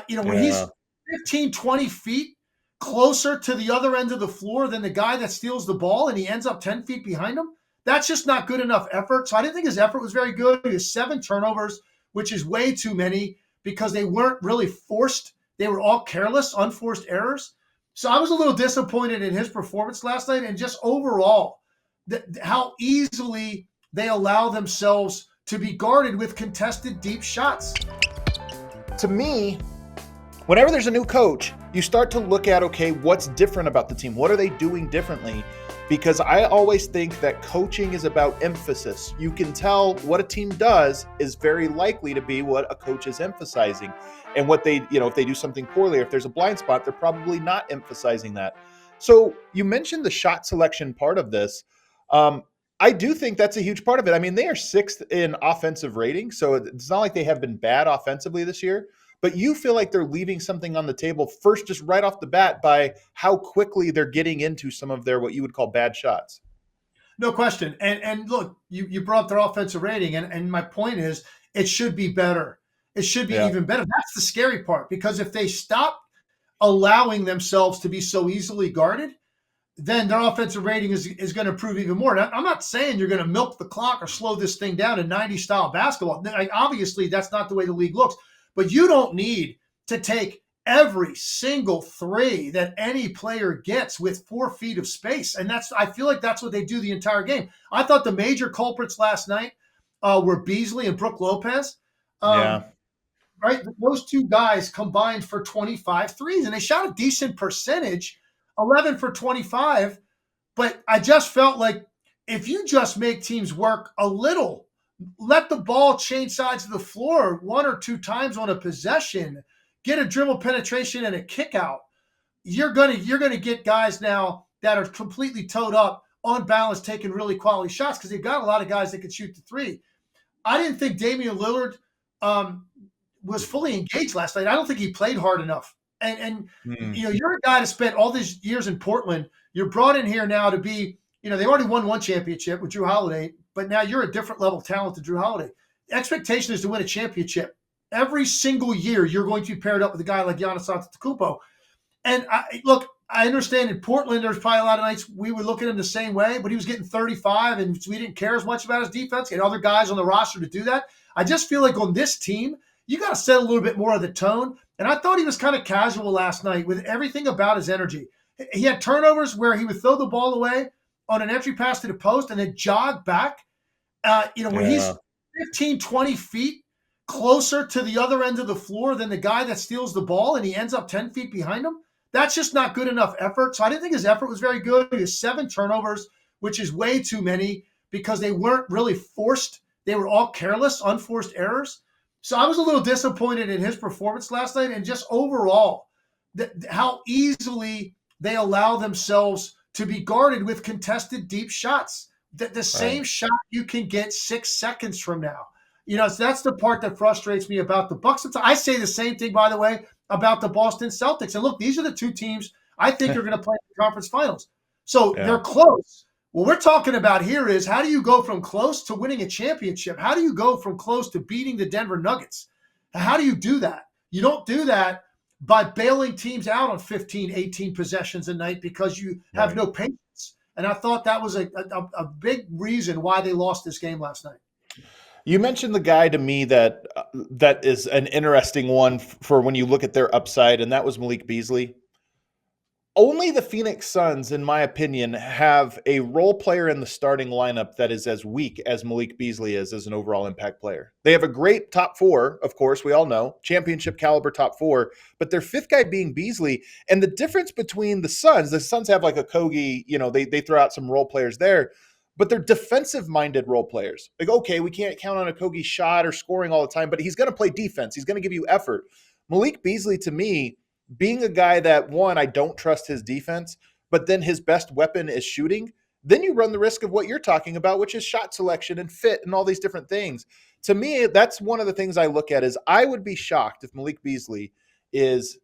When he's 15, 20 feet closer to the other end of the floor than the guy that steals the ball and he ends up 10 feet behind him, that's just not good enough effort. So I didn't think his effort was very good. He has 7 turnovers, which is way too many because they weren't really forced. They were all careless, unforced errors. So I was a little disappointed in his performance last night and just overall how easily they allow themselves to be guarded with contested deep shots. To me, whenever there's a new coach, you start to look at, okay, what's different about the team? What are they doing differently? Because I always think that coaching is about emphasis. You can tell what a team does is very likely to be what a coach is emphasizing. And what they, if they do something poorly, or if there's a blind spot, they're probably not emphasizing that. So you mentioned the shot selection part of this. I do think that's a huge part of it. I mean, they are 6th in offensive rating, so it's not like they have been bad offensively this year. But you feel like they're leaving something on the table first, just right off the bat, by how quickly they're getting into some of their what you would call bad shots. No question. And look, you brought up their offensive rating, and my point is it should be better. It should be even better. That's the scary part, because if they stop allowing themselves to be so easily guarded, then their offensive rating is going to improve even more. Now, I'm not saying you're going to milk the clock or slow this thing down in 90s style basketball. Obviously, that's not the way the league looks. But you don't need to take every single 3 that any player gets with 4 feet of space. And I feel like that's what they do the entire game. I thought the major culprits last night were Beasley and Brook Lopez. Right? Those 2 guys combined for 25 threes, and they shot a decent percentage, 11 for 25. But I just felt like if you just make teams work a little, let the ball change sides of the floor 1 or 2 times on a possession, get a dribble penetration and a kick out, you're gonna get guys now that are completely towed up on balance, taking really quality shots because they've got a lot of guys that can shoot the 3. I didn't think Damian Lillard was fully engaged last night. I don't think he played hard enough. And you're a guy that spent all these years in Portland. You're brought in here now to be, they already won 1 championship with Drew Holiday, but now you're a different level of talent to Drew Holiday. The expectation is to win a championship. Every single year, you're going to be paired up with a guy like Giannis Antetokounmpo. And I understand in Portland, there's probably a lot of nights we would look at him the same way, but he was getting 35 and we didn't care as much about his defense. He had other guys on the roster to do that. I just feel like on this team, you got to set a little bit more of the tone. And I thought he was kind of casual last night with everything about his energy. He had turnovers where he would throw the ball away on an entry pass to the post and then jog back. When he's 15, 20 feet closer to the other end of the floor than the guy that steals the ball and he ends up 10 feet behind him, that's just not good enough effort. So I didn't think his effort was very good. He has 7 turnovers, which is way too many because they weren't really forced. They were all careless, unforced errors. So I was a little disappointed in his performance last night and just overall how easily they allow themselves to be guarded with contested deep shots. The same shot you can get 6 seconds from now. So that's the part that frustrates me about the Bucks. I say the same thing, by the way, about the Boston Celtics. And look, these are the 2 teams I think are going to play in the conference finals. So they're close. What we're talking about here is how do you go from close to winning a championship? How do you go from close to beating the Denver Nuggets? How do you do that? You don't do that by bailing teams out on 15, 18 possessions a night because you have no patience. And I thought that was a big reason why they lost this game last night. You mentioned the guy to me that is an interesting one for when you look at their upside, and that was Malik Beasley. Only the Phoenix Suns, in my opinion, have a role player in the starting lineup that is as weak as Malik Beasley is as an overall impact player. They have a great top 4, of course, we all know, championship caliber top 4, but their 5th guy being Beasley. And the difference between the Suns have like a Kogi, they throw out some role players there, but they're defensive-minded role players. Like, okay, we can't count on a Kogi shot or scoring all the time, but he's going to play defense. He's going to give you effort. Malik Beasley, to me, being a guy that, one, I don't trust his defense, but then his best weapon is shooting, then you run the risk of what you're talking about, which is shot selection and fit and all these different things. To me, that's one of the things I look at is I would be shocked if Malik Beasley is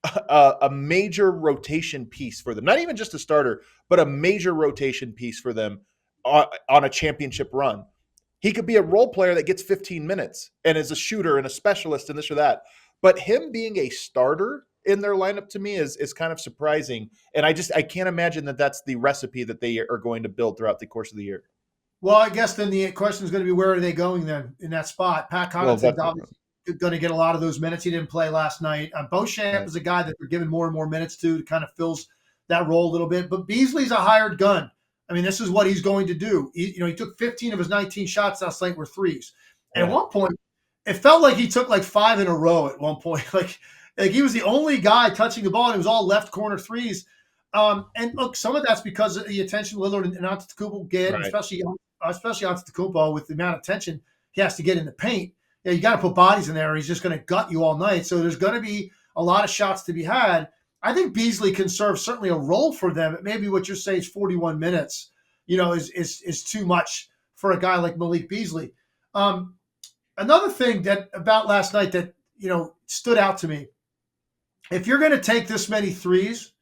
a major rotation piece for them. Not even just a starter, but a major rotation piece for them on a championship run. He could be a role player that gets 15 minutes and is a shooter and a specialist and this or that. But him being a starter in their lineup to me is kind of surprising. And I can't imagine that that's the recipe that they are going to build throughout the course of the year. Well, I guess then the question is going to be, where are they going then in that spot? Pat Connaughton's obviously going to get a lot of those minutes. He didn't play last night. Beauchamp is a guy that they're giving more and more minutes to kind of fills that role a little bit. But Beasley's a hired gun. I mean, this is what he's going to do. He took 15 of his 19 shots last night were threes. And at one point, it felt like he took like 5 in a row at one point. Like he was the only guy touching the ball, and it was all left corner threes. And look, some of that's because of the attention Lillard and Antetokounmpo get, especially Antetokounmpo with the amount of attention he has to get in the paint. You got to put bodies in there, or he's just going to gut you all night. So there's going to be a lot of shots to be had. I think Beasley can serve certainly a role for them. Maybe what you're saying is 41 minutes, is too much for a guy like Malik Beasley. Another thing that about last night that, stood out to me, if you're going to take this many threes,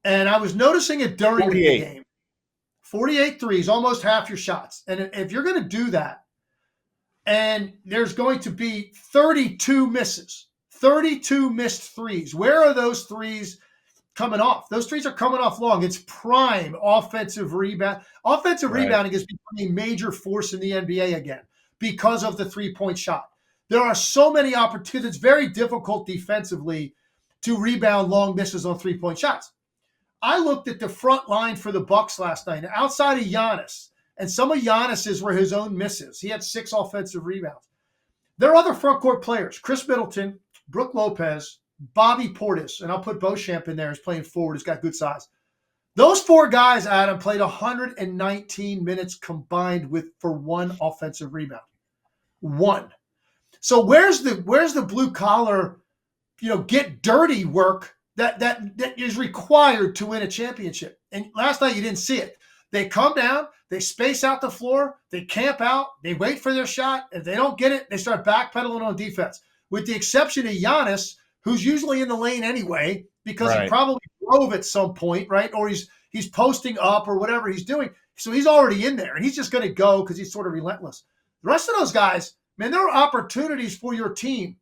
and I was noticing it during the game, 48 threes, almost half your shots. And if you're going to do that, and there's going to be 32 misses, 32 missed threes, where are those threes coming off? Those threes are coming off long. It's prime offensive rebound. Offensive rebounding is becoming a major force in the NBA again because of the three-point shot. There are so many opportunities. It's very difficult defensively to rebound long misses on three-point shots. I looked at the front line for the Bucks last night. Outside of Giannis, and some of Giannis's were his own misses. He had 6 offensive rebounds. There are other front court players. Chris Middleton, Brook Lopez, Bobby Portis, and I'll put Beauchamp in there. He's playing forward. He's got good size. Those 4 guys, Adam, played 119 minutes combined for 1 offensive rebound. 1. So where's the blue collar, get dirty work that is required to win a championship? And last night you didn't see it. They come down, they space out the floor, they camp out, they wait for their shot. If they don't get it, they start backpedaling on defense. With the exception of Giannis, who's usually in the lane anyway, because he probably drove at some point, right? Or he's posting up or whatever he's doing. So he's already in there, and he's just going to go because he's sort of relentless. The rest of those guys, man, there are opportunities for your team.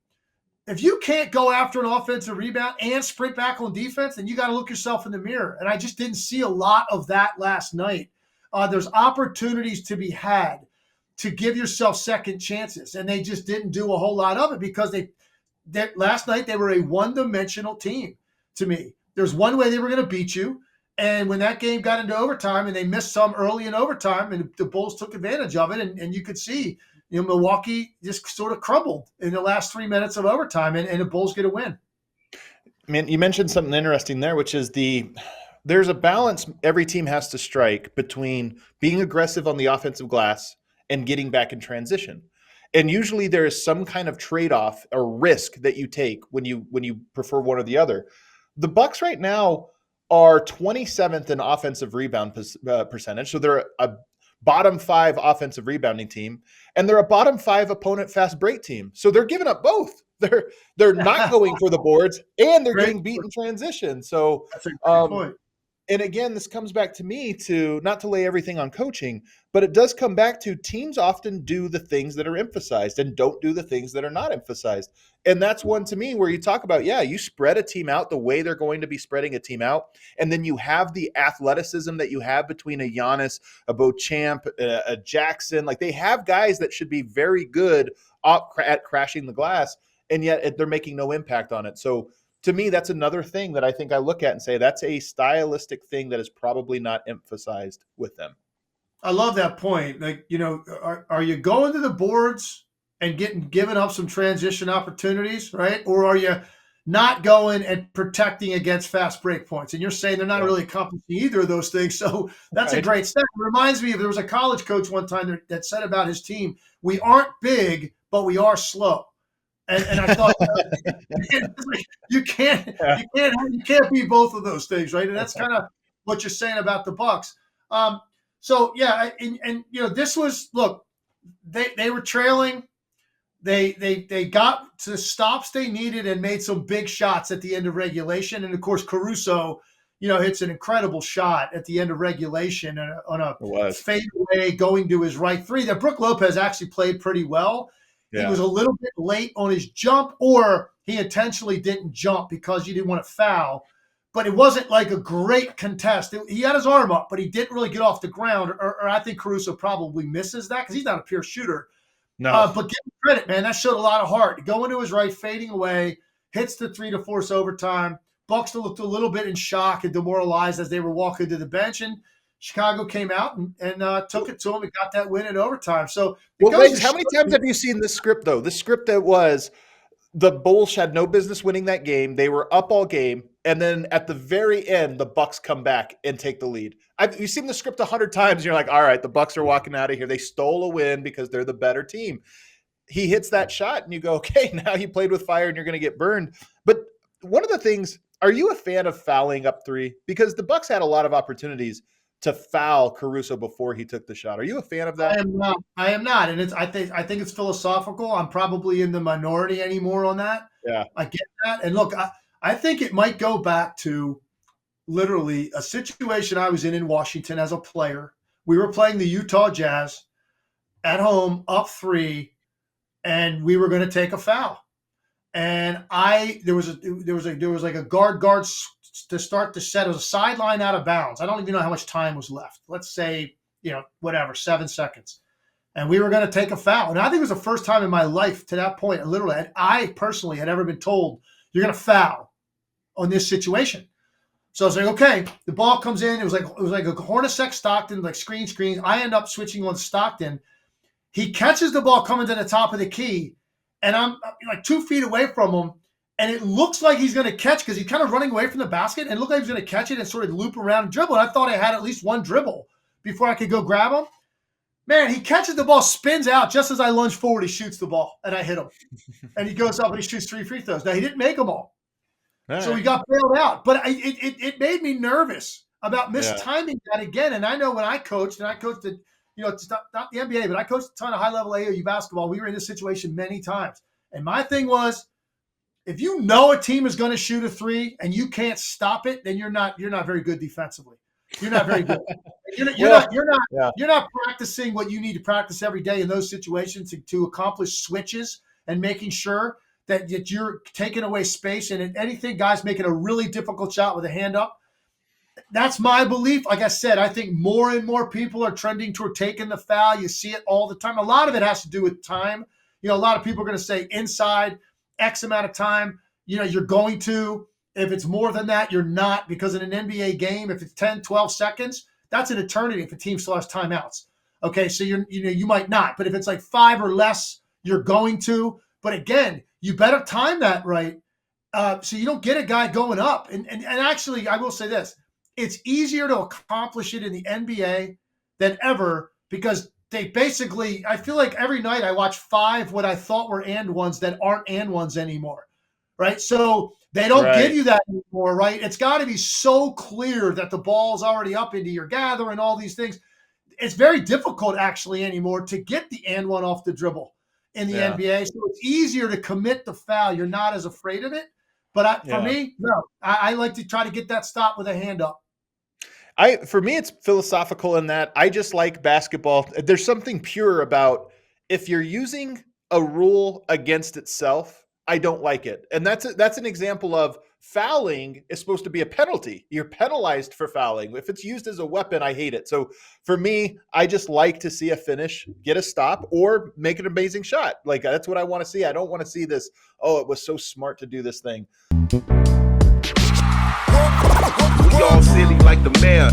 If you can't go after an offensive rebound and sprint back on defense, then you got to look yourself in the mirror. And I just didn't see a lot of that last night. There's opportunities to be had to give yourself second chances, and they just didn't do a whole lot of it because last night they were a one-dimensional team to me. There's one way they were going to beat you, and when that game got into overtime and they missed some early in overtime, and the Bulls took advantage of it, and you could see Milwaukee just sort of crumbled in the last 3 minutes of overtime, and the Bulls get a win. Man, you mentioned something interesting there, which is there's a balance every team has to strike between being aggressive on the offensive glass and getting back in transition. And usually there is some kind of trade-off or risk that you take when you prefer one or the other. The Bucks right now are 27th in offensive rebound percentage. So they're a bottom 5 offensive rebounding team, and they're a bottom 5 opponent fast break team. So they're giving up both. They're not going for the boards, and they're getting beat in transition. So that's a great point. And again, this comes back to me to not to lay everything on coaching, but it does come back to teams often do the things that are emphasized and don't do the things that are not emphasized. And that's one to me where you talk about, you spread a team out the way they're going to be spreading a team out. And then you have the athleticism that you have between a Giannis, a Beauchamp, a Jackson. Like, they have guys that should be very good at crashing the glass, and yet they're making no impact on it. So to me, that's another thing that I think I look at and say that's a stylistic thing that is probably not emphasized with them. I love that point. Like, are you going to the boards and given up some transition opportunities, right? Or are you not going and protecting against fast break points? And you're saying they're not really accomplishing either of those things. So that's a great step. It reminds me of, there was a college coach one time that said about his team, we aren't big, but we are slow. And I thought, you can't be both of those things, right? And that's kind of what you're saying about the Bucks. This was, look, they were trailing. They got to the stops they needed and made some big shots at the end of regulation. And of course, Caruso, hits an incredible shot at the end of regulation on a fadeaway going to his right 3 that Brook Lopez actually played pretty well. He was a little bit late on his jump, or he intentionally didn't jump because you didn't want to foul. But it wasn't like a great contest. He had his arm up, but he didn't really get off the ground. Or I think Caruso probably misses that because he's not a pure shooter. No. But give him credit, man. That showed a lot of heart. Going to his right, fading away, hits the three to force overtime. Bucks looked a little bit in shock and demoralized as they were walking to the bench, and Chicago came out and took it to him and got that win in overtime. So, how many times have you seen this script, though? This script that was the Bulls had no business winning that game. They were up all game, and then at the very end, the Bucks come back and take the lead. You've seen the script 100 times, and you're like, all right, the Bucks are walking out of here. They stole a win because they're the better team. He hits that shot, and you go, okay, now you played with fire, and you're going to get burned. But one of the things, are you a fan of fouling up three? Because the Bucks had a lot of opportunities to foul Caruso before he took the shot. Are you a fan of that? I am not. And I think it's philosophical. I'm probably in the minority anymore on that. Yeah. I get that. And look, I think it might go back to literally a situation I was in Washington as a player. We were playing the Utah Jazz at home, up 3, and we were going to take a foul. And there was like a guard to start the set. It was a sideline out of bounds. I don't even know how much time was left. Let's say, 7 seconds. And we were going to take a foul. And I think it was the first time in my life to that point, literally, I personally had ever been told, you're going to foul on this situation. So I was like, okay, the ball comes in. It was like a Hornacek Stockton, like screen. I end up switching on Stockton. He catches the ball coming to the top of the key, and I'm like 2 feet away from him. And it looks like he's going to catch because he's kind of running away from the basket, and it looked like he was going to catch it and sort of loop around and dribble. And I thought I had at least one dribble before I could go grab him. Man, he catches the ball, spins out just as I lunge forward. He shoots the ball, and I hit him. And he goes up and he shoots 3 free throws. Now, he didn't make them all. So he got bailed out. But it made me nervous about mistiming that again. And I know when I coached, and I coached at, it's not the NBA, but I coached a ton of high-level AAU basketball. We were in this situation many times. And my thing was, if you know a team is going to shoot a 3 and you can't stop it, then you're not very good defensively. You're not very good. You're not practicing what you need to practice every day in those situations to accomplish switches and making sure that you're taking away space. And if anything, guys making a really difficult shot with a hand up. That's my belief. Like I said, I think more and more people are trending toward taking the foul. You see it all the time. A lot of it has to do with time. A lot of people are going to say inside X amount of time, you're going to. If it's more than that, you're not, because in an NBA game, if it's 10, 12 seconds, that's an eternity if a team still has timeouts. Okay, so you might not. But if it's like 5 or less, you're going to. But again, you better time that right so you don't get a guy going up. And actually, I will say this. It's easier to accomplish it in the NBA than ever because they basically, I feel like every night I watch 5 what I thought were and ones that aren't and ones anymore, right? So they don't give you that anymore, right? It's got to be so clear that the ball's already up into your gather and all these things. It's very difficult actually anymore to get the and one off the dribble in the NBA. So it's easier to commit the foul. You're not as afraid of it. But for me, no, I like to try to get that stop with a hand up. For me, it's philosophical in that I just like basketball. There's something pure about if you're using a rule against itself, I don't like it. And that's an example of fouling is supposed to be a penalty. You're penalized for fouling. If it's used as a weapon, I hate it. So for me, I just like to see a finish, get a stop, or make an amazing shot. Like that's what I want to see. I don't want to see this, oh, it was so smart to do this thing. We all silly like the mayor.